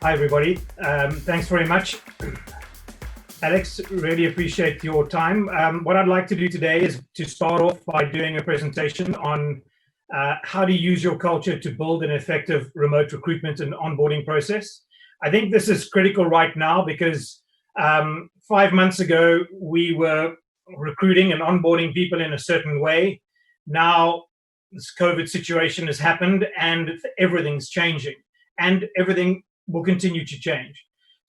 Hi, everybody. Thanks very much. Alex, really appreciate your time. What I'd like to do today is to start off by doing a presentation on how to use your culture to build an effective remote recruitment and onboarding process. I think this is critical right now because 5 months ago, we were recruiting and onboarding people in a certain way. Now, this COVID situation has happened and everything's changing, and everything will continue to change.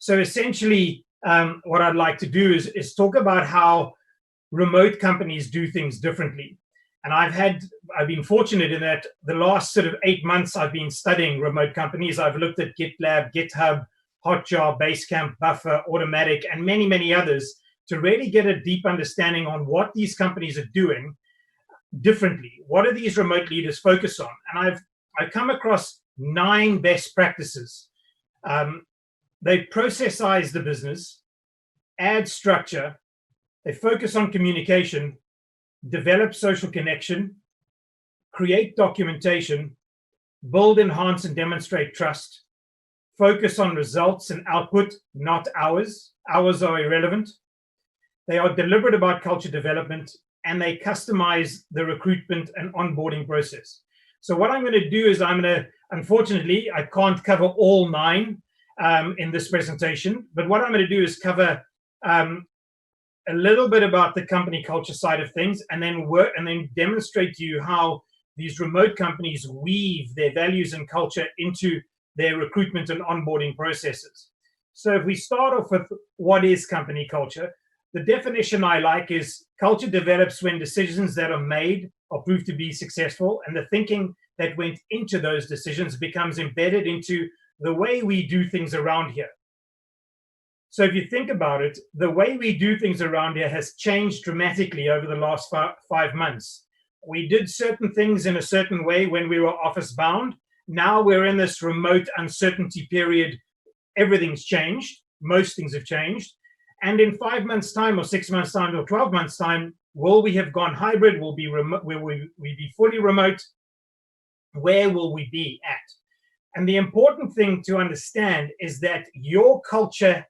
So essentially, what I'd like to do is talk about how remote companies do things differently. And I've been fortunate in that the last sort of 8 months I've been studying remote companies. I've looked at GitLab, GitHub, Hotjar, Basecamp, Buffer, Automatic, and many, many others to really get a deep understanding on what these companies are doing differently. What are these remote leaders focus on? And I've come across 9 best practices. They processize the business, add structure, they focus on communication, develop social connection, create documentation, build, enhance, and demonstrate trust, focus on results and output, not hours. Hours are irrelevant. They are deliberate about culture development, and they customize the recruitment and onboarding process. So what I'm going to do is unfortunately, I can't cover all 9 in this presentation, but what I'm going to do is cover a little bit about the company culture side of things, and then demonstrate to you how these remote companies weave their values and culture into their recruitment and onboarding processes. So if we start off with what is company culture, the definition I like is culture develops when decisions that are made are proved to be successful, and the thinking that went into those decisions becomes embedded into the way we do things around here. So if you think about it, the way we do things around here has changed dramatically over the last 5 months. We did certain things in a certain way when we were office bound. Now we're in this remote uncertainty period. Everything's changed. Most things have changed. And in 5 months' time, or 6 months' time, or 12 months' time, will we have gone hybrid? Will we be fully remote? Where will we be at? And the important thing to understand is that your culture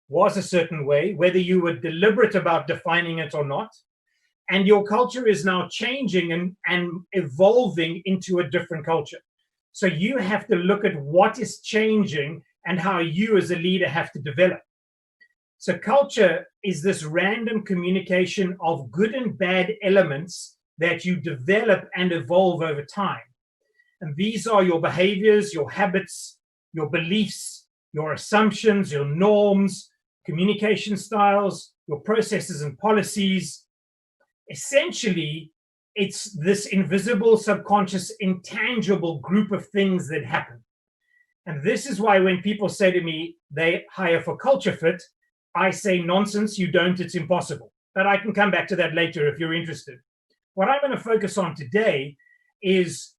was a certain way, whether you were deliberate about defining it or not, and your culture is now changing and evolving into a different culture. So you have to look at what is changing and how you as a leader have to develop. So culture is this random communication of good and bad elements that you develop and evolve over time. And these are your behaviors, your habits, your beliefs, your assumptions, your norms, communication styles, your processes and policies. Essentially, it's this invisible, subconscious, intangible group of things that happen. And this is why when people say to me they hire for culture fit, I say, nonsense, you don't, it's impossible. But I can come back to that later if you're interested. What I'm going to focus on today is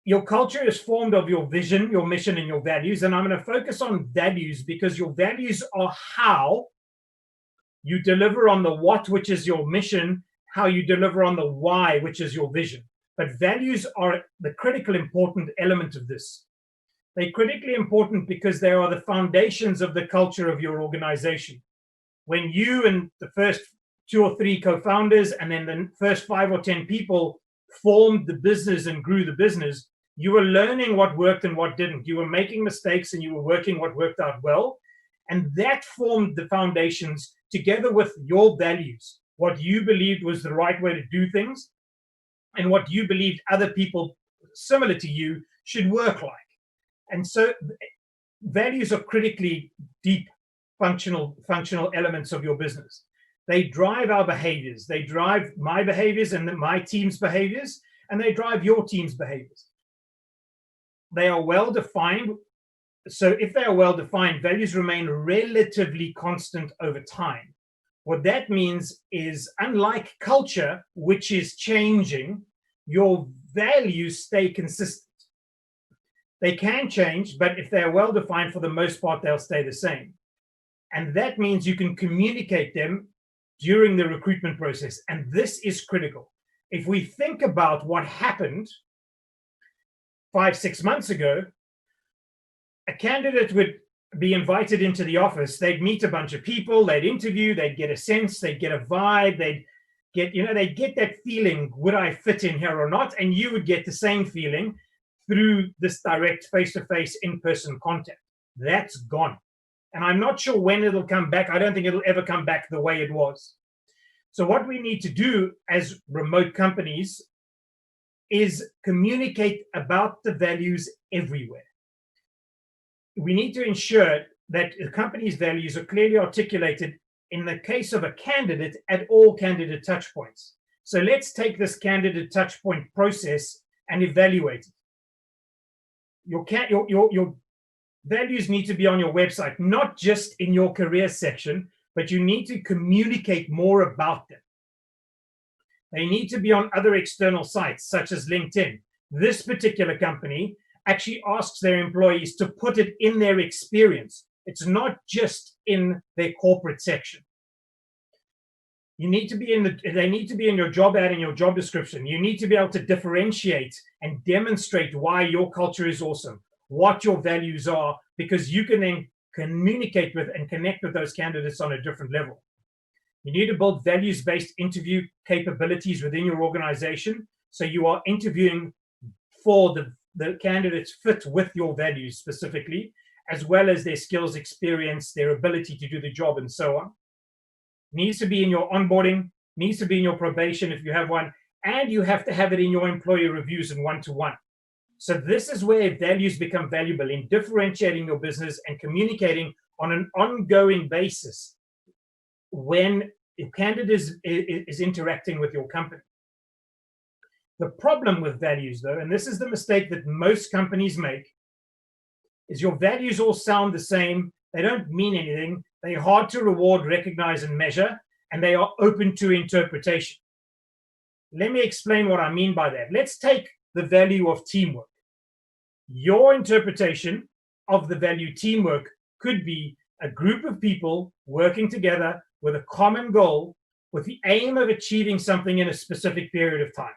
your culture is formed of your vision, your mission, and your values. And I'm going to focus on values because your values are how you deliver on the what, which is your mission, how you deliver on the why, which is your vision. But values are the critical important element of this. They're critically important because they are the foundations of the culture of your organization. When you and the first 2 or 3 co-founders and then the first 5 or 10 people formed the business and grew the business, you were learning what worked and what didn't. You were making mistakes and you were working what worked out well. And that formed the foundations together with your values, what you believed was the right way to do things and what you believed other people similar to you should work like. And so values are critically deep functional elements of your business. They drive our behaviors. They drive my behaviors and my team's behaviors, and they drive your team's behaviors. They are well defined. So if they are well defined, values remain relatively constant over time. What that means is, unlike culture, which is changing, your values stay consistent. They can change, but if they're well defined, for the most part, they'll stay the same. And that means you can communicate them during the recruitment process. And this is critical. If we think about what happened 5-6 months ago, a candidate would be invited into the office, they'd meet a bunch of people, they'd interview, they'd get a sense, they'd get a vibe, they'd get that feeling, would I fit in here or not? And you would get the same feeling through this direct face-to-face in-person contact. That's gone. And I'm not sure when it'll come back. I don't think it'll ever come back the way it was. So what we need to do as remote companies is communicate about the values everywhere. We need to ensure that the company's values are clearly articulated in the case of a candidate at all candidate touch points. So let's take this candidate touch point process and evaluate it. Your values need to be on your website, not just in your career section, but you need to communicate more about them. They need to be on other external sites, such as LinkedIn. This particular company actually asks their employees to put it in their experience. It's not just in their corporate section. You need to be they need to be in your job ad and your job description. You need to be able to differentiate and demonstrate why your culture is awesome, what your values are, because you can then communicate with and connect with those candidates on a different level. You need to build values-based interview capabilities within your organization, so you are interviewing for the candidates fit with your values specifically, as well as their skills, experience, their ability to do the job, and so on. Needs to be in your onboarding, needs to be in your probation if you have one, and you have to have it in your employee reviews and one-to-one. So this is where values become valuable, in differentiating your business and communicating on an ongoing basis when a candidate is interacting with your company. The problem with values, though, and this is the mistake that most companies make, is your values all sound the same. They don't mean anything. They're hard to reward, recognize, and measure, and they are open to interpretation. Let me explain what I mean by that. Let's take the value of teamwork. Your interpretation of the value teamwork could be a group of people working together with a common goal with the aim of achieving something in a specific period of time.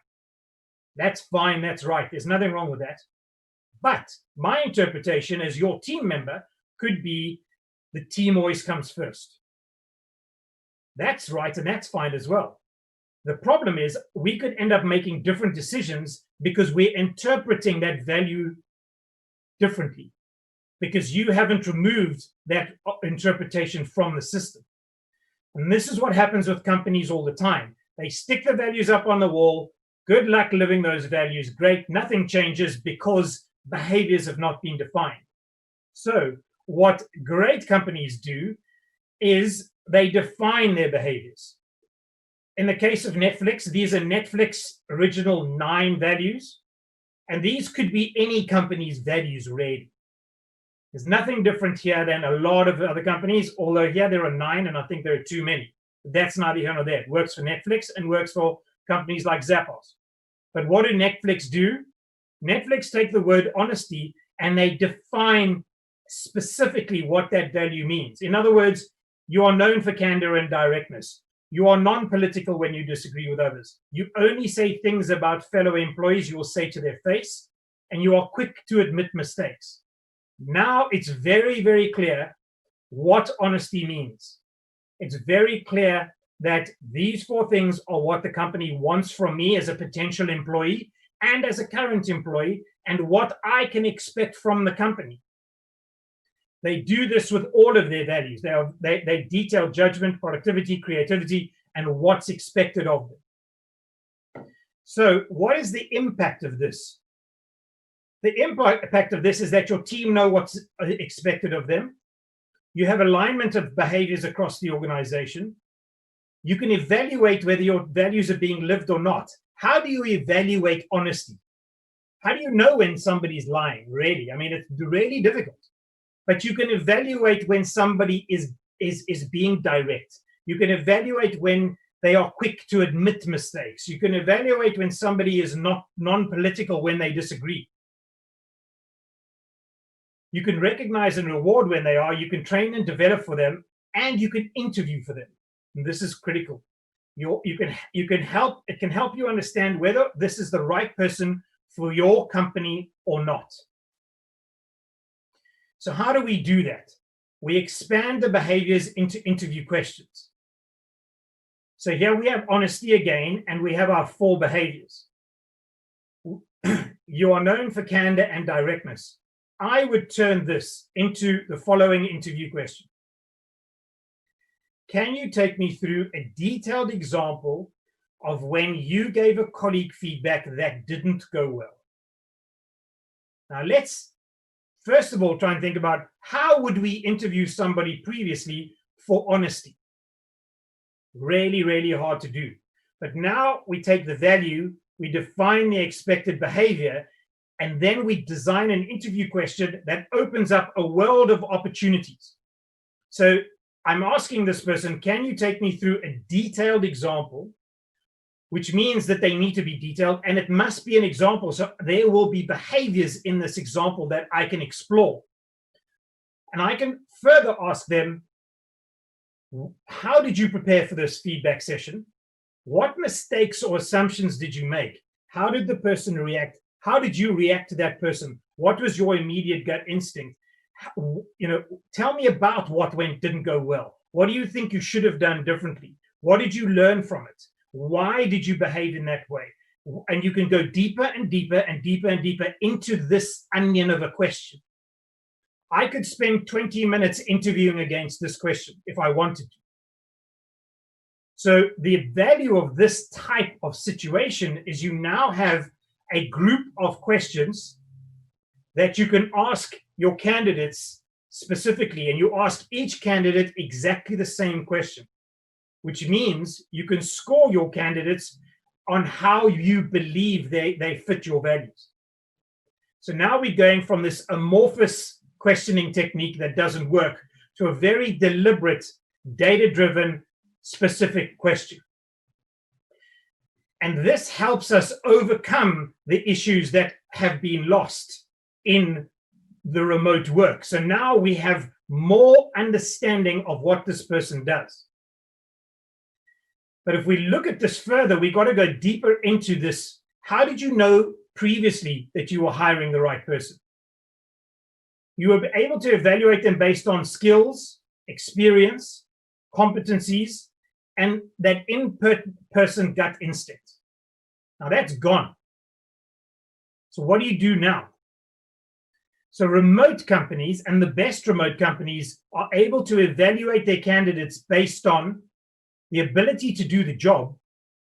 That's fine, that's right. There's nothing wrong with that. But my interpretation as your team member could be the team always comes first. That's right, and that's fine as well. The problem is we could end up making different decisions because we're interpreting that value differently, because you haven't removed that interpretation from the system. And this is what happens with companies all the time. They stick the values up on the wall. Good luck living those values. Great, nothing changes because behaviors have not been defined. So what great companies do is they define their behaviors. In the case of Netflix, these are Netflix original 9 values, and these could be any company's values really. There's nothing different here than a lot of other companies, although here there are 9, and I think there are too many. That's neither here nor there. It works for Netflix and works for companies like Zappos. But what do Netflix do? Netflix take the word honesty and they define specifically what that value means. In other words, you are known for candor and directness. You are non-political when you disagree with others. You only say things about fellow employees you will say to their face, and you are quick to admit mistakes. Now it's very, very clear what honesty means. It's very clear that these 4 things are what the company wants from me as a potential employee and as a current employee, and what I can expect from the company. They do this with all of their values. They detail judgment, productivity, creativity, and what's expected of them. So what is the impact of this? The impact of this is that your team know what's expected of them. You have alignment of behaviors across the organization. You can evaluate whether your values are being lived or not. How do you evaluate honesty? How do you know when somebody's lying, really? I mean, it's really difficult. But you can evaluate when somebody is being direct. You can evaluate when they are quick to admit mistakes. You can evaluate when somebody is not non-political when they disagree. You can recognize and reward when they are. You can train and develop for them, and you can interview for them. And this is critical. It can help you understand whether this is the right person for your company or not. So how do we do that? we expand the behaviors into interview questions. So here we have honesty again, and we have our 4 behaviors. You are known for candor and directness. I would turn this into the following interview question. Can you take me through a detailed example of when you gave a colleague feedback that didn't go well? Now let's first of all try and think about how would we interview somebody previously for honesty? Really, really hard to do. But now we take the value, we define the expected behavior, and then we design an interview question that opens up a world of opportunities. So I'm asking this person, can you take me through a detailed example, which means that they need to be detailed, and it must be an example. So there will be behaviors in this example that I can explore. And I can further ask them, how did you prepare for this feedback session? What mistakes or assumptions did you make? How did the person react? How did you react to that person? What was your immediate gut instinct? Tell me about what didn't go well. What do you think you should have done differently? What did you learn from it? Why did you behave in that way? And you can go deeper and deeper and deeper and deeper into this onion of a question. I could spend 20 minutes interviewing against this question if I wanted to. So the value of this type of situation is you now have a group of questions that you can ask your candidates specifically, and you ask each candidate exactly the same question, which means you can score your candidates on how you believe they fit your values. So now we're going from this amorphous questioning technique that doesn't work to a very deliberate, data-driven, specific question. And this helps us overcome the issues that have been lost in the remote work. So now we have more understanding of what this person does. But if we look at this further, we got to go deeper into this. How did you know previously that you were hiring the right person? You were able to evaluate them based on skills, experience, competencies, and that in-person gut instinct. Now that's gone. So what do you do now? So remote companies, and the best remote companies, are able to evaluate their candidates based on the ability to do the job,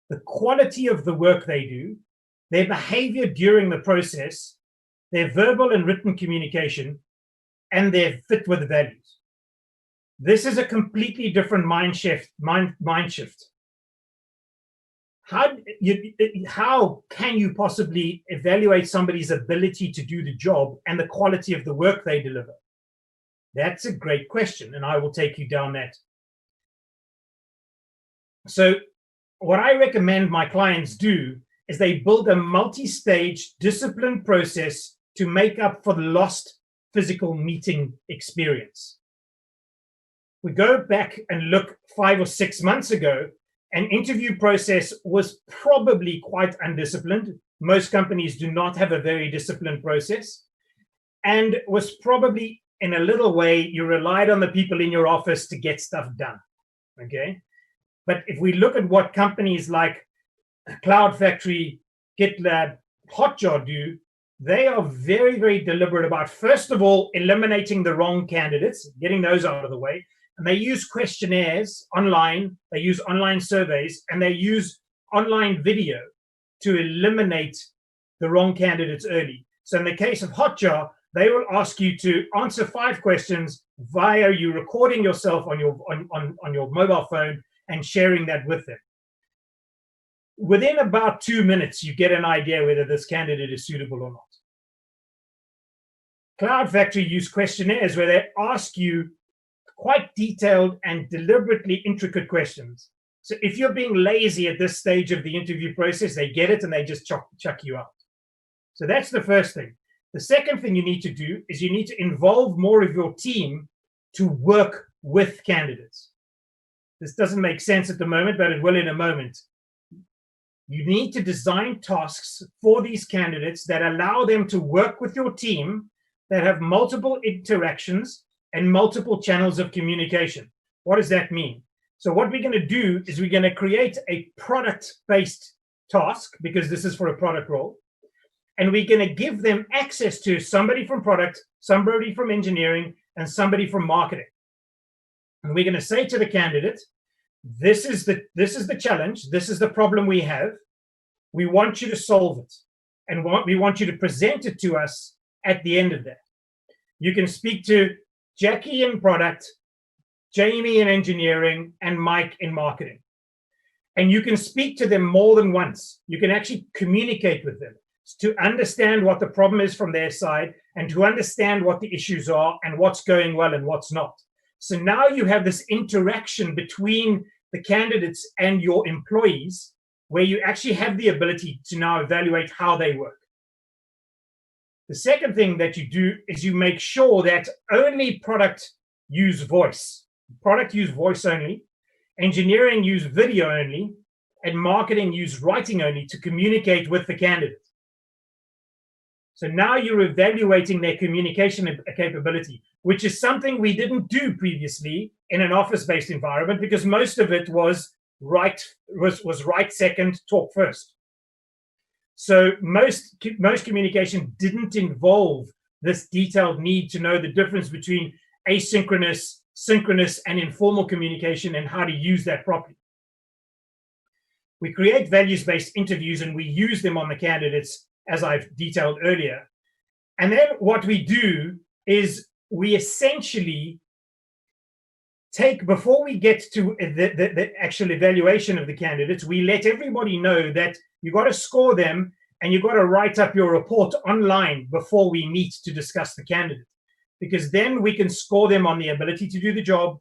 the quality of the work they do, their behavior during the process, their verbal and written communication, and their fit with the values. This is a completely different mind shift. How can you possibly evaluate somebody's ability to do the job and the quality of the work they deliver? That's a great question, and I will take you down that. So what I recommend my clients do is they build a multi-stage disciplined process to make up for the lost physical meeting experience. We go back and look 5 or 6 months ago, an interview process was probably quite undisciplined. Most companies do not have a very disciplined process, and was probably, in a little way, you relied on the people in your office to get stuff done, okay? But if we look at what companies like Cloud Factory, GitLab, Hotjar do, they are very, very deliberate about, first of all, eliminating the wrong candidates, getting those out of the way. And they use questionnaires online, they use online surveys, and they use online video to eliminate the wrong candidates early. So in the case of Hotjar, they will ask you to answer 5 questions via you recording yourself on your mobile phone and sharing that with them. Within about 2 minutes, you get an idea whether this candidate is suitable or not. Cloud Factory use questionnaires where they ask you quite detailed and deliberately intricate questions. So if you're being lazy at this stage of the interview process, they get it and they just chuck you out. So that's the first thing. The second thing you need to do is you need to involve more of your team to work with candidates. This doesn't make sense at the moment, but it will in a moment. You need to design tasks for these candidates that allow them to work with your team, that have multiple interactions, and multiple channels of communication. What does that mean? So what we're going to do is we're going to create a product-based task, because this is for a product role, and we're going to give them access to somebody from product, somebody from engineering, and somebody from marketing. And we're going to say to the candidate, this is the challenge, this is the problem we have. We want you to solve it, and we want you to present it to us at the end of that. You can speak to Jackie in product, Jamie in engineering, and Mike in marketing. And you can speak to them more than once. You can actually communicate with them to understand what the problem is from their side, and to understand what the issues are and what's going well and what's not. So now you have this interaction between the candidates and your employees, where you actually have the ability to now evaluate how they work. The second thing that you do is you make sure that only product use voice. Product use voice only, engineering use video only, and marketing use writing only to communicate with the candidate. So now you're evaluating their communication capability, which is something we didn't do previously in an office-based environment, because most of it was write second, talk first. So most communication didn't involve this detailed need to know the difference between asynchronous, synchronous, and informal communication, and how to use that properly. We create values-based interviews, and we use them on the candidates, as I've detailed earlier. And then what we do is we essentially take, before we get to the actual evaluation of the candidates, we let everybody know that you got to score them and you've got to write up your report online before we meet to discuss the candidate. Because then we can score them on the ability to do the job,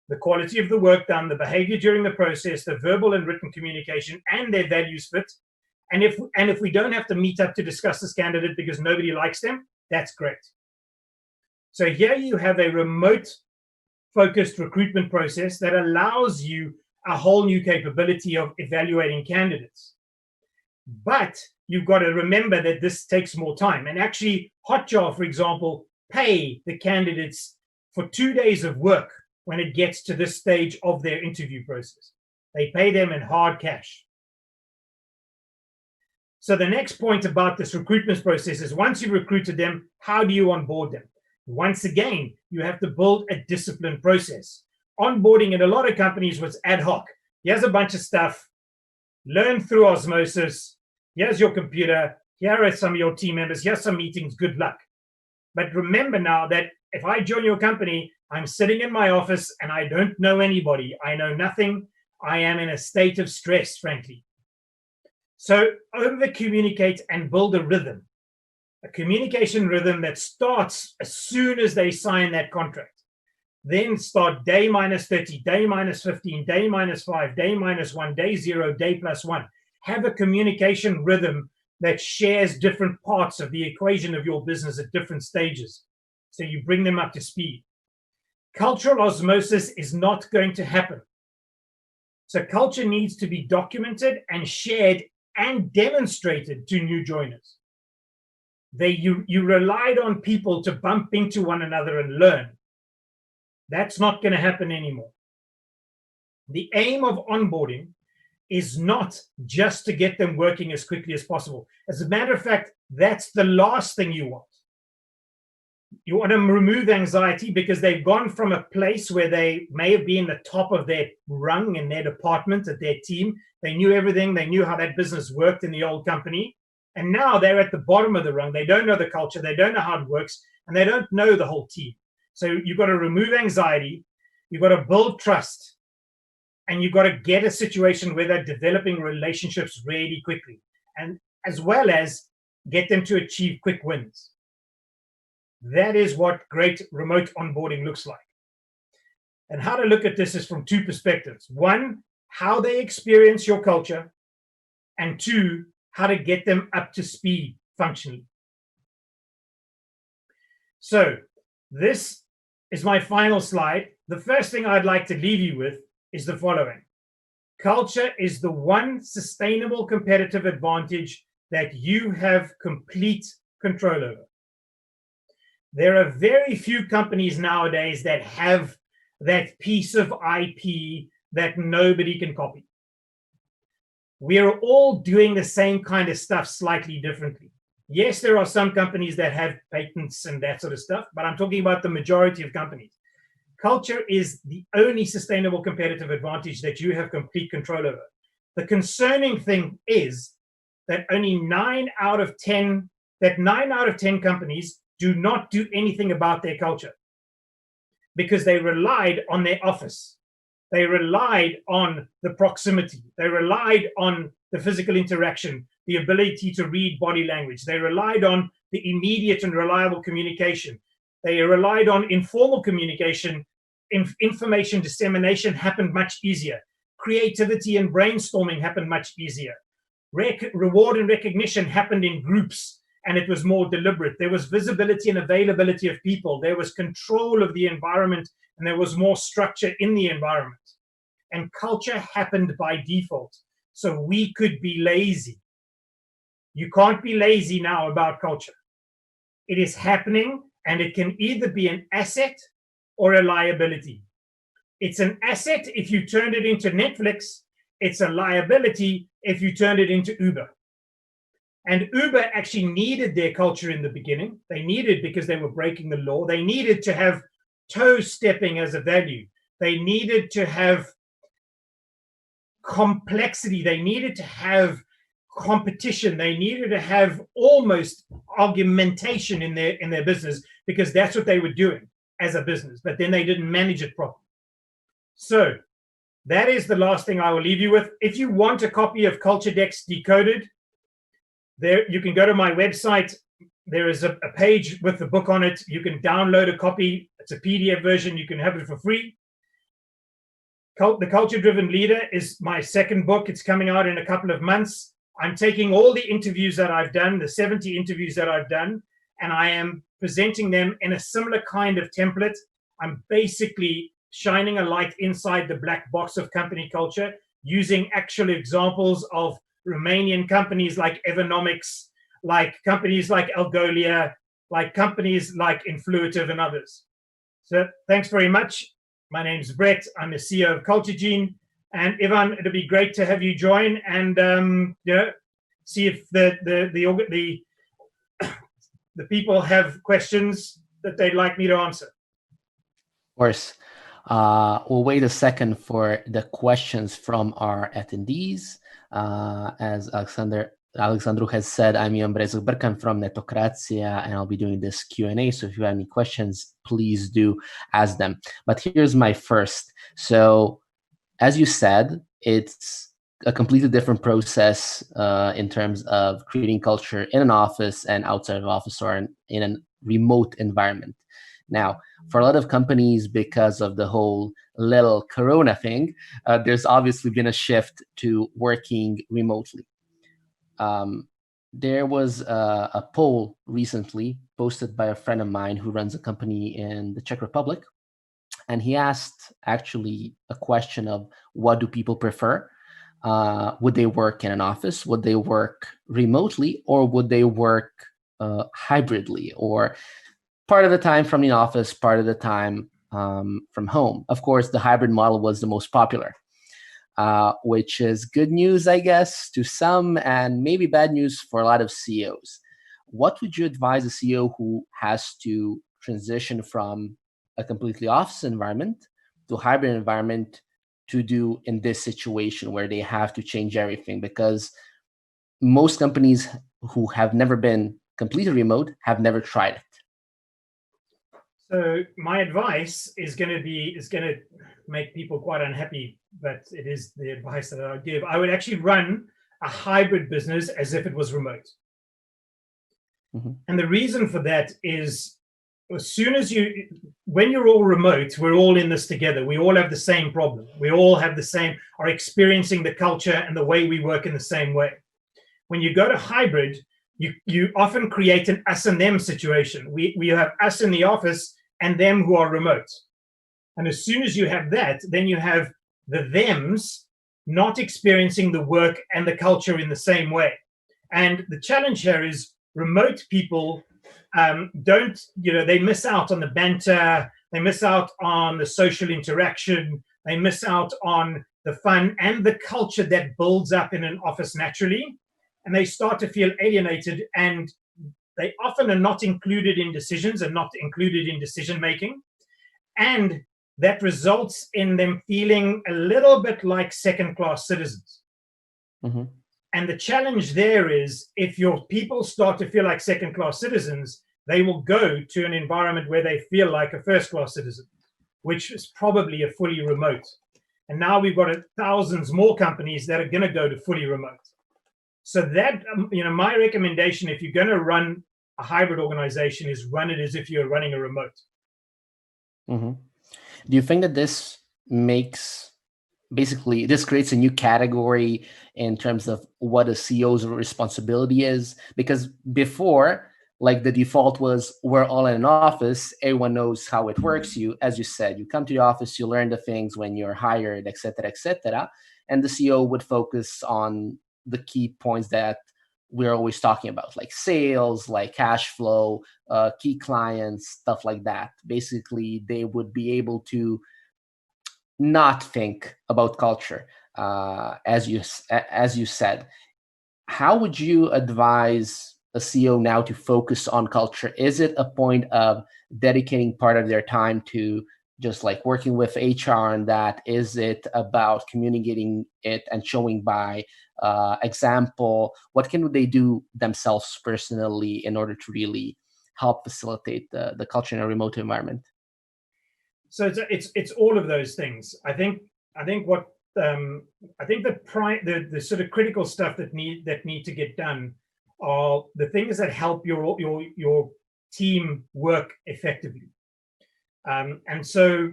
the quality of the work done, the behavior during the process, the verbal and written communication, and their values fit. And if we don't have to meet up to discuss this candidate because nobody likes them, that's great. So here you have a remote-focused recruitment process that allows you a whole new capability of evaluating candidates. But you've got to remember that this takes more time. And actually, Hotjar, for example, pay the candidates for 2 days of work when it gets to this stage of their interview process. They pay them in hard cash. So the next point about this recruitment process is, once you've recruited them, how do you onboard them? Once again, you have to build a disciplined process. Onboarding in a lot of companies was ad hoc. Here's a bunch of stuff, learn through osmosis, here's your computer, here are some of your team members, here's some meetings, good luck. But remember now that if I join your company, I'm sitting in my office and I don't know anybody. I know nothing. I am in a state of stress, frankly. So over-communicate and build a rhythm, a communication rhythm that starts as soon as they sign that contract. Then start day minus 30, day minus 15, day minus 5, day minus 1, day 0, day plus 1. Have a communication rhythm that shares different parts of the equation of your business at different stages, so you bring them up to speed. Cultural osmosis is not going to happen. So culture needs to be documented and shared and demonstrated to new joiners. You relied on people to bump into one another and learn. That's not going to happen anymore. The aim of onboarding is not just to get them working as quickly as possible. As a matter of fact, that's the last thing you want. You want to remove anxiety, because they've gone from a place where they may have been the top of their rung in their department, at their team. They knew everything. They knew how that business worked in the old company. And now they're at the bottom of the rung. They don't know the culture. They don't know how it works. And they don't know the whole team. So you've got to remove anxiety. You've got to build trust. And you've got to get a situation where they're developing relationships really quickly, and as well as get them to achieve quick wins. That is what great remote onboarding looks like. And how to look at this is from two perspectives. One, how they experience your culture, and two, how to get them up to speed functionally. So this is my final slide. The first thing I'd like to leave you with is the following. Culture is the one sustainable competitive advantage that you have complete control over. There are very few companies nowadays that have that piece of IP that nobody can copy. We're all doing the same kind of stuff slightly differently. Yes, there are some companies that have patents and that sort of stuff, but I'm talking about the majority of companies. Culture is the only sustainable competitive advantage that you have complete control over. The concerning thing is that only 9 out of 10 companies do not do anything about their culture because they relied on their office. They relied on the proximity. They relied on the physical interaction, the ability to read body language. They relied on the immediate and reliable communication. They relied on informal communication. Information dissemination happened much easier. Creativity and brainstorming happened much easier. Reward and recognition happened in groups, and it was more deliberate. There was visibility and availability of people. There was control of the environment, and there was more structure in the environment. And culture happened by default. So we could be lazy. You can't be lazy now about culture. It is happening, and it can either be an asset or a liability. It's an asset if you turned it into Netflix. It's a liability if you turned it into Uber. And Uber actually needed their culture in the beginning. They needed, because they were breaking the law, they needed to have toe stepping as a value. They needed to have complexity. They needed to have competition. They needed to have almost argumentation in their business, because that's what they were doing as a business, but then they didn't manage it properly. So that is the last thing I will leave you with. If you want a copy of Culture Decks Decoded, there you can go to my website. There is a page with the book on it. You can download a copy. It's a PDF version. You can have it for free. The Culture Driven Leader is my second book. It's coming out in a couple of months. I'm taking all the interviews that I've done, the 70 interviews that I've done, and I am presenting them in a similar kind of template. I'm basically shining a light inside the black box of company culture, using actual examples of Romanian companies like Evonomics, like companies like Algolia, like companies like Influitive and others. So thanks very much. My name's Brett. I'm the CEO of CultureGene. And Ivan, it'll be great to have you join and see if the people have questions that they'd like me to answer. Of course. We'll wait a second for the questions from our attendees. As Alexandru has said, I'm Ian Brezuk-Berkan, I'm from Netocrația, and I'll be doing this Q&A. So if you have any questions, please do ask them. But here's my first. So as you said, it's a completely different process in terms of creating culture in an office and outside of office, or in a remote environment. Now, for a lot of companies, because of the whole little Corona thing, there's obviously been a shift to working remotely. There was a poll recently posted by a friend of mine who runs a company in the Czech Republic. And he asked actually a question of, what do people prefer? Would they work in an office? Would they work remotely? Or would they work hybridly? Or part of the time from the office, part of the time from home? Of course, the hybrid model was the most popular, which is good news, I guess, to some, and maybe bad news for a lot of CEOs. What would you advise a CEO who has to transition from a completely office environment to a hybrid environment to do in this situation where they have to change everything? Because most companies who have never been completely remote have never tried it. So my advice is going to make people quite unhappy, but it is the advice that I would give. I would actually run a hybrid business as if it was remote. Mm-hmm. And the reason for that is, when you're all remote, we're all in this together. We all have the same problem. We all are experiencing the culture and the way we work in the same way. When you go to hybrid, you often create an us and them situation. We have us in the office and them who are remote. And as soon as you have that, then you have the thems not experiencing the work and the culture in the same way. And the challenge here is remote people don't, they miss out on the banter, they miss out on the social interaction, they miss out on the fun and the culture that builds up in an office naturally, and they start to feel alienated, and they often are not included in decisions and not included in decision making, and that results in them feeling a little bit like second-class citizens. Mm-hmm. And the challenge there is, if your people start to feel like second-class citizens, they will go to an environment where they feel like a first-class citizen, which is probably a fully remote. And now we've got thousands more companies that are going to go to fully remote. So that, my recommendation, if you're going to run a hybrid organization, is run it as if you're running a remote. Mm-hmm. Do you think that this creates a new category in terms of what a CEO's responsibility is? Because before, like, the default was we're all in an office, everyone knows how it works. As you said, you come to the office, you learn the things when you're hired, et cetera, and the CEO would focus on the key points that we're always talking about, like sales, like cash flow, key clients, stuff like that. Basically, they would be able to not think about culture, as you said. How would you advise a CEO now to focus on culture? Is it a point of dedicating part of their time to just like working with HR on that? Is it about communicating it and showing by example? What can they do themselves personally in order to really help facilitate the culture in a remote environment? So it's all of those things. I think the sort of critical stuff that need to get done are the things that help your team work effectively. And so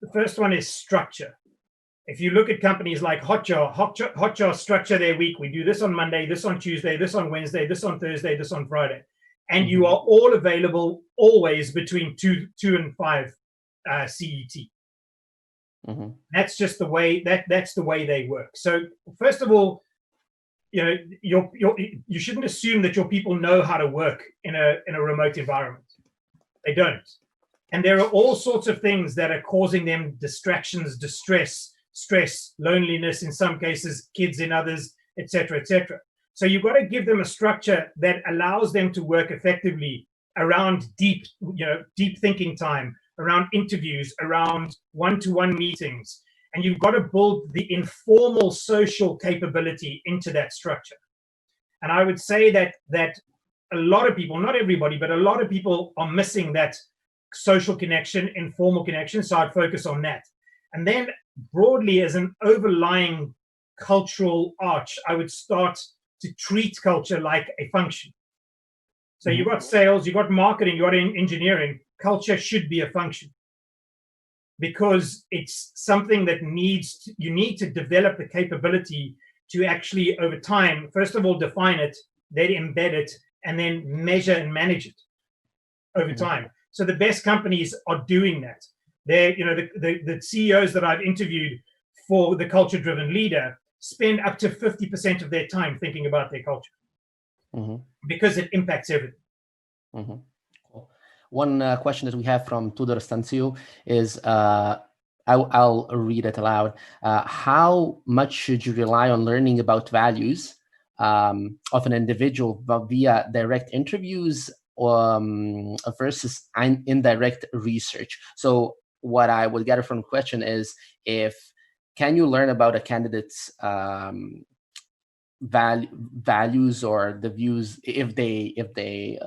the first one is structure. If you look at companies like Hotjar structure their week. We do this on Monday, this on Tuesday, this on Wednesday, this on Thursday, this on Friday. And you are all available always between 2 and 5 CET. Mm-hmm. That's just the way that's the way they work. So first of all, you shouldn't assume that your people know how to work in a remote environment. They don't. And there are all sorts of things that are causing them distractions, distress, stress, loneliness in some cases, kids in others, etc., etc. So you've got to give them a structure that allows them to work effectively around deep thinking time, around interviews, around one-to-one meetings. And you've got to build the informal social capability into that structure. And I would say that a lot of people, not everybody, but a lot of people are missing that social connection, informal connection. So I'd focus on that. And then broadly, as an overlying cultural arch, I would start to treat culture like a function. So you've got sales, you've got marketing, you've got engineering. Culture should be a function, because it's something that you need to develop the capability to actually, over time, first of all, define it, then embed it, and then measure and manage it over time. So the best companies are doing that. They're, the CEOs that I've interviewed for the culture-driven leader spend up to 50% of their time thinking about their culture, because it impacts everything. Cool. One question that we have from Tudor Stancio is, I'll read it aloud. How much should you rely on learning about values of an individual via direct interviews versus indirect research? So what I would gather from the question is, can you learn about a candidate's values or the views if they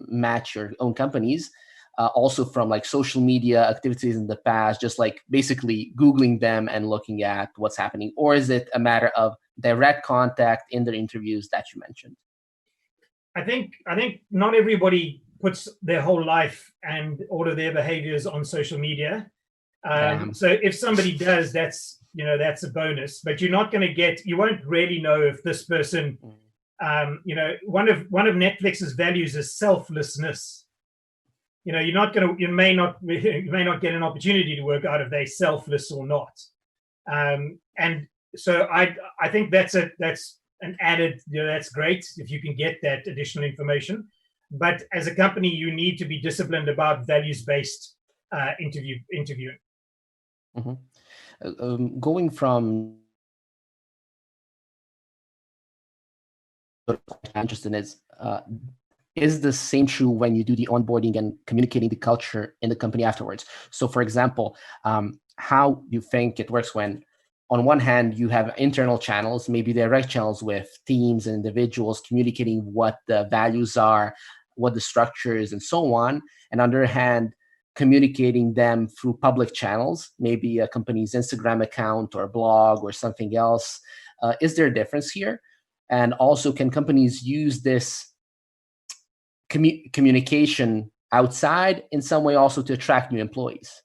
match your own company's, also from like social media activities in the past, just like basically Googling them and looking at what's happening? Or is it a matter of direct contact in the interviews that you mentioned? I think not everybody puts their whole life and all of their behaviors on social media. So if somebody does, that's a bonus, but you won't really know if this person, one of Netflix's values is selflessness. You may not get an opportunity to work out if they're selfless or not. And so I think that's an added, that's great if you can get that additional information. but as a company, you need to be disciplined about values-based interviewing. Going from interested is the same true when you do the onboarding and communicating the culture in the company afterwards? So, for example, how you think it works when, on one hand, you have internal channels, maybe direct channels with teams and individuals communicating what the values are, what the structure is, and so on. And on the other hand, communicating them through public channels, maybe a company's Instagram account or blog or something else. Is there a difference here? And also, can companies use this communication outside in some way also to attract new employees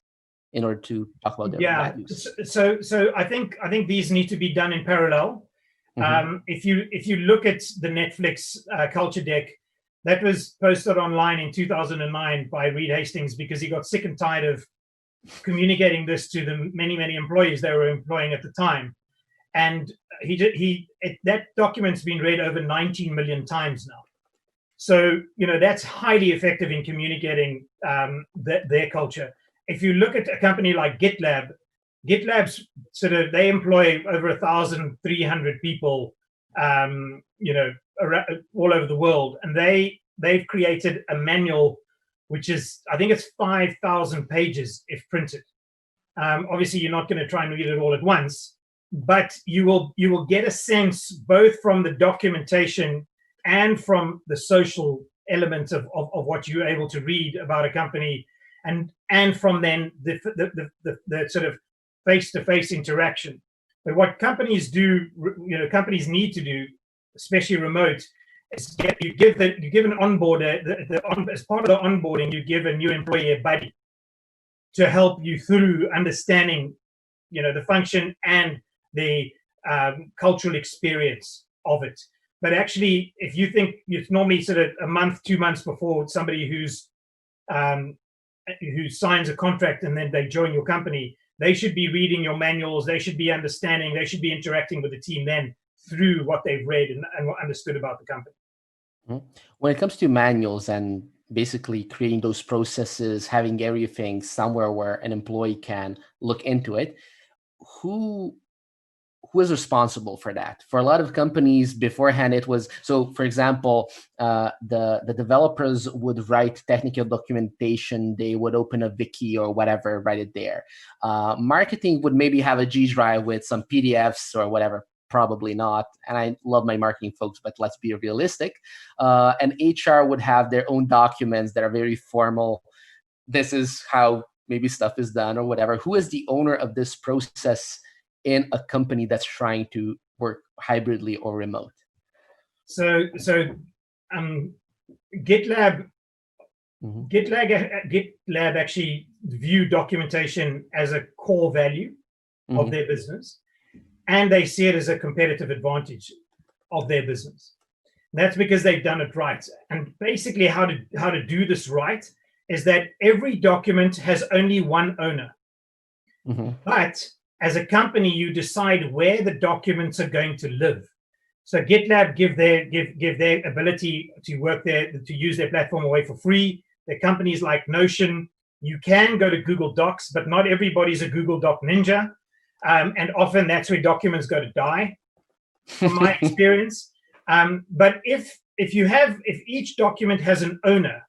in order to talk about their values? So I think these need to be done in parallel. If you look at the Netflix Culture Deck, that was posted online in 2009 by Reed Hastings because he got sick and tired of communicating this to the many employees they were employing at the time. And that document's been read over 19 million times now. So, that's highly effective in communicating their culture. If you look at a company like GitLab's they employ over 1,300 people, all over the world. And they've created a manual, which is, I think it's 5,000 pages if printed. Obviously, you're not going to try and read it all at once, but you will get a sense both from the documentation and from the social element of what you're able to read about a company, and from then the sort of face-to-face interaction. But what companies do, companies need to do, especially remote, is you give an onboarder as part of the onboarding, you give a new employee a buddy to help you through understanding, the function and the cultural experience of it. But actually, if you think it's normally sort of a month, 2 months before somebody who signs a contract and then they join your company, they should be reading your manuals. They should be understanding. They should be interacting with the team then through what they've read and understood about the company. When it comes to manuals and basically creating those processes, having everything somewhere where an employee can look into it, who is responsible for that? For a lot of companies beforehand, it was, so for example, the developers would write technical documentation, they would open a wiki or whatever, write it there. Marketing would maybe have a G drive with some PDFs or whatever, probably not. And I love my marketing folks, but let's be realistic. And HR would have their own documents that are very formal. This is how maybe stuff is done or whatever. Who is the owner of this process in a company that's trying to work hybridly or remote? So GitLab actually view documentation as a core value of their business, and they see it as a competitive advantage of their business. That's because they've done it right. And basically, how to do this right is that every document has only one owner, but as a company, you decide where the documents are going to live. So GitLab give their ability to work there, to use their platform away for free. There are companies like Notion. You can go to Google Docs, but not everybody's a Google Doc ninja. And often that's where documents go to die, from my experience. But if each document has an owner,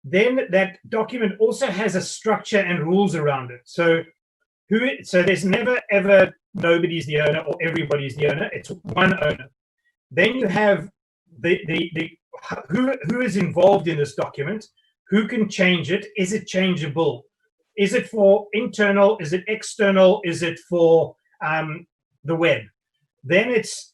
then that document also has a structure and rules around it. So there's never ever nobody's the owner or everybody's the owner. It's one owner. Then you have who is involved in this document, who can change it, is it changeable, is it for internal, is it external, is it for the web. Then it's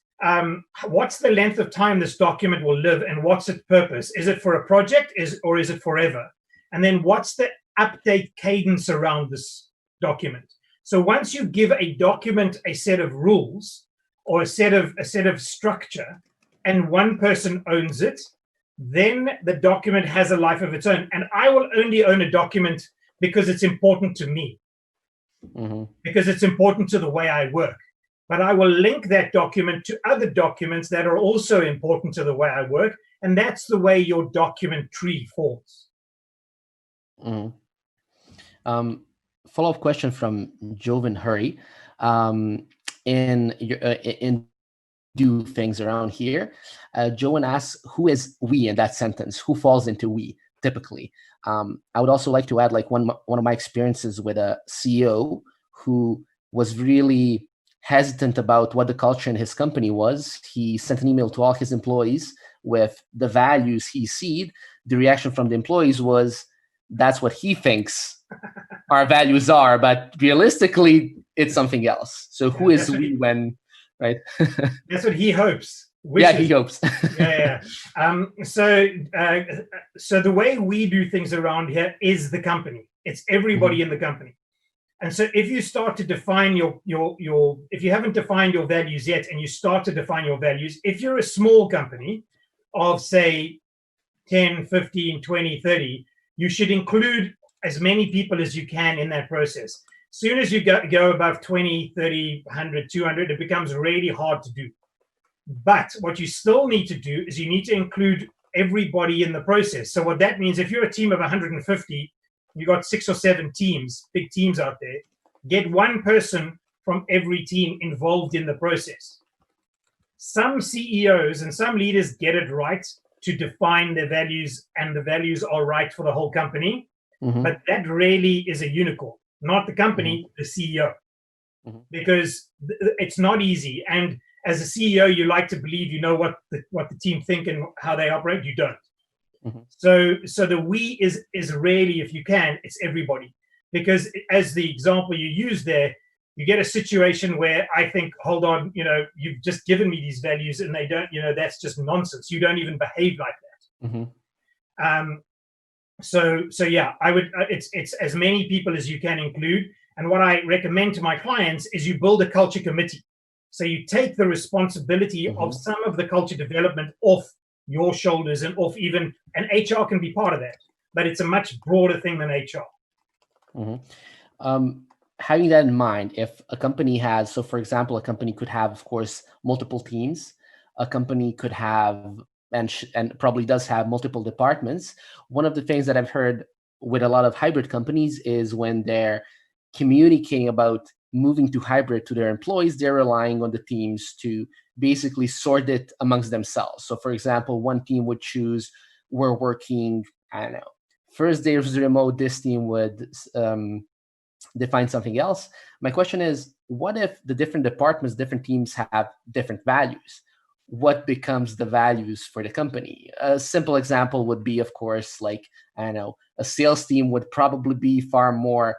what's the length of time this document will live and what's its purpose. Is it for a project or is it forever? And then what's the update cadence around this document? So once you give a document a set of rules or a set of structure, and one person owns it, then the document has a life of its own. And I will only own a document because it's important to me, because it's important to the way I work. but I will link that document to other documents that are also important to the way I work. And that's the way your document tree forms. Mm-hmm. Follow-up question from Jovan Hurry. In do things around here, Jovan asks, who is we in that sentence? Who falls into we typically? I would also like to add, like, one of my experiences with a CEO who was really hesitant about what the culture in his company was. He sent an email to all his employees with the values he seed. The reaction from the employees was, that's what he thinks our values are, but realistically, it's something else. So who is we when, right? That's what he hopes. Yeah, he hopes. So the way we do things around here is the company. It's everybody in the company. And so if you start to define if you haven't defined your values yet, and you start to define your values, if you're a small company of, say, 10, 15, 20, 30, you should include as many people as you can in that process. As soon as you go above 20, 30, 100, 200, it becomes really hard to do. But what you still need to do is you need to include everybody in the process. So what that means, if you're a team of 150, you got 6 or 7 teams, big teams out there, get one person from every team involved in the process. Some CEOs and some leaders get it right to define their values, and the values are right for the whole company. But that really is a unicorn, not the company, the CEO, because it's not easy. And as a CEO, you like to believe you know what the team think and how they operate. You don't. So the we is really, if you can, it's everybody. Because as the example you use there, you get a situation where I think, hold on, you've just given me these values and they don't, that's just nonsense. You don't even behave like that. So yeah, I would. It's as many people as you can include. And what I recommend to my clients is you build a culture committee. So you take the responsibility of some of the culture development off your shoulders and off even, and HR can be part of that, but it's a much broader thing than HR. Having that in mind, if a company has, so for example, a company could have, of course, multiple teams. A company could have, and probably does have, multiple departments. One of the things that I've heard with a lot of hybrid companies is when they're communicating about moving to hybrid to their employees, they're relying on the teams to basically sort it amongst themselves. So for example, one team would choose, we're working, I don't know, first day is remote, this team would define something else. My question is, what if the different departments, different teams have different values? What becomes the values for the company? A simple example would be, of course, like, I don't know, a sales team would probably be far more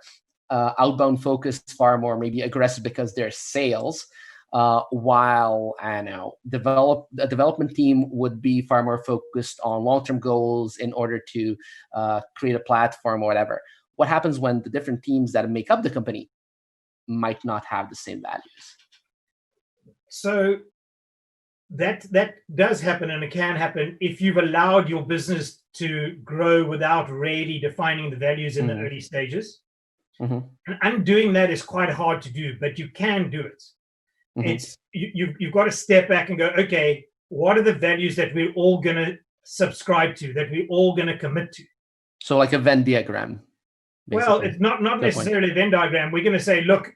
outbound focused, far more maybe aggressive because they're sales, while, I don't know, the development team would be far more focused on long-term goals in order to create a platform or whatever. What happens when the different teams that make up the company might not have the same values? So that does happen, and it can happen if you've allowed your business to grow without really defining the values in the early stages. And undoing that is quite hard to do, but you can do it. It's you've got to step back and go, okay, what are the values that we're all going to subscribe to, that we're all going to commit to? So like a Venn diagram. Basically. Well, it's not necessarily a Venn diagram. We're going to say, look,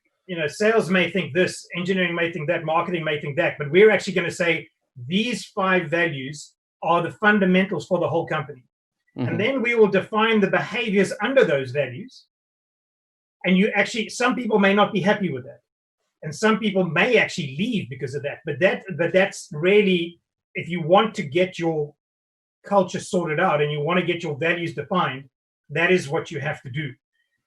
sales may think this, engineering may think that, marketing may think that, but we're actually going to say these 5 values are the fundamentals for the whole company. And then we will define the behaviors under those values. And some people may not be happy with that. And some people may actually leave because of that. But that's really, if you want to get your culture sorted out and you want to get your values defined, that is what you have to do.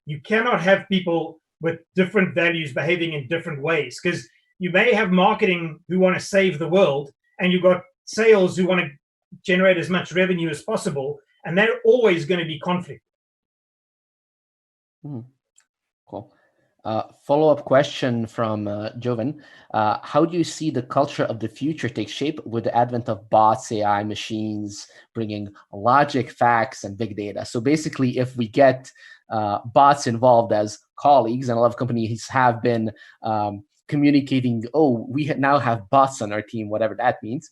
You cannot have people with different values behaving in different ways, because you may have marketing who want to save the world, and you've got sales who want to generate as much revenue as possible, and they're always going to be conflict. Cool. Follow-up question from Jovan. How do you see the culture of the future take shape with the advent of bots, AI, machines, bringing logic, facts, and big data? So basically, if we get bots involved as colleagues, and a lot of companies have been communicating, oh, we now have bots on our team, whatever that means.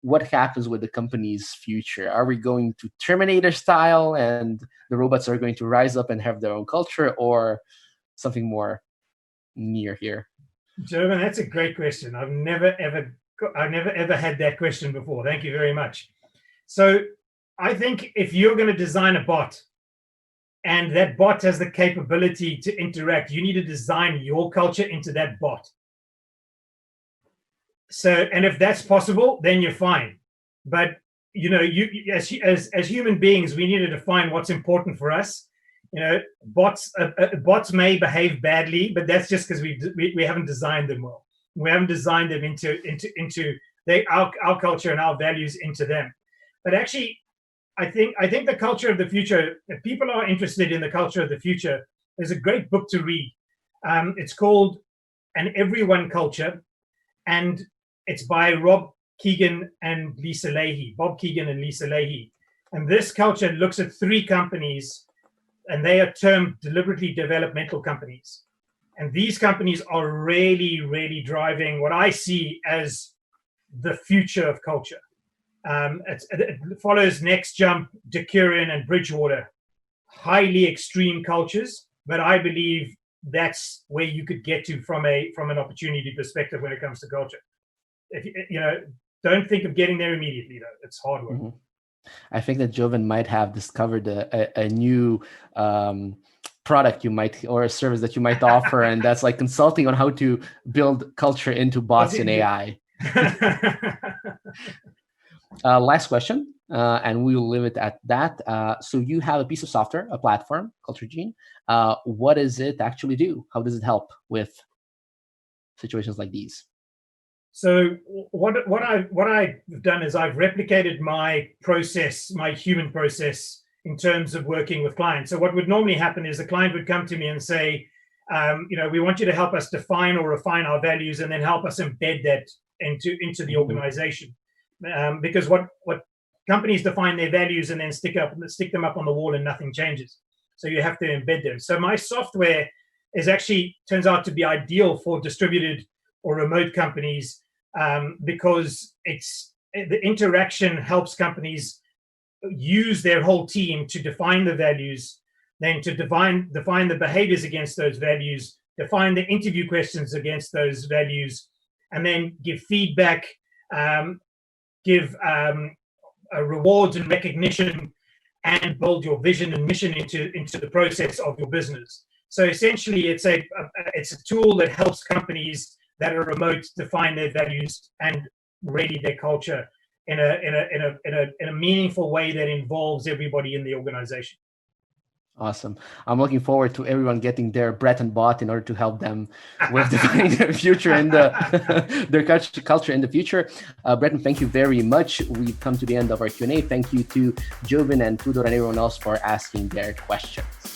What happens with the company's future? Are we going to Terminator style and the robots are going to rise up and have their own culture, or something more near here? Jovan, that's a great question. I've never ever had that question before. Thank you very much. So I think if you're going to design a bot and that bot has the capability to interact, you need to design your culture into that bot. So, and if that's possible, then you're fine. But as human beings, we need to define what's important for us. Bots may behave badly, but that's just because we haven't designed them well. We haven't designed them into our culture and our values into them. But actually, I think the culture of the future, if people are interested in the culture of the future, there's a great book to read. It's called An Everyone Culture, and it's by Bob Keegan and Lisa Leahy. And this culture looks at 3 companies, and they are termed deliberately developmental companies. And these companies are really, really driving what I see as the future of culture. It follows Next Jump, Decurion, and Bridgewater. Highly extreme cultures, but I believe that's where you could get to from an opportunity perspective when it comes to culture. Don't think of getting there immediately, though. It's hard work. Mm-hmm. I think that Jovan might have discovered a new product or a service that you might offer, and that's like consulting on how to build culture into bots and AI. Last question, and we will leave it at that. So you have a piece of software, a platform, CultureGene. What does it actually do? How does it help with situations like these? So what I've done is I've replicated my process, my human process, in terms of working with clients. So what would normally happen is the client would come to me and say, we want you to help us define or refine our values, and then help us embed that into the organization. Because what companies define their values and then stick them up on the wall and nothing changes. So you have to embed them. So my software turns out to be ideal for distributed or remote companies, because the interaction helps companies use their whole team to define the values, then to define the behaviors against those values, define the interview questions against those values, and then give feedback, give rewards and recognition, and build your vision and mission into the process of your business. So essentially, it's a tool that helps companies that are remote define their values and ready their culture in a meaningful way that involves everybody in the organization. Awesome. I'm looking forward to everyone getting their Bretton bot in order to help them with defining their future and their culture in the future. Bretton, thank you very much. We've come to the end of our Q&A. Thank you to Jovan and Tudor and everyone else for asking their questions.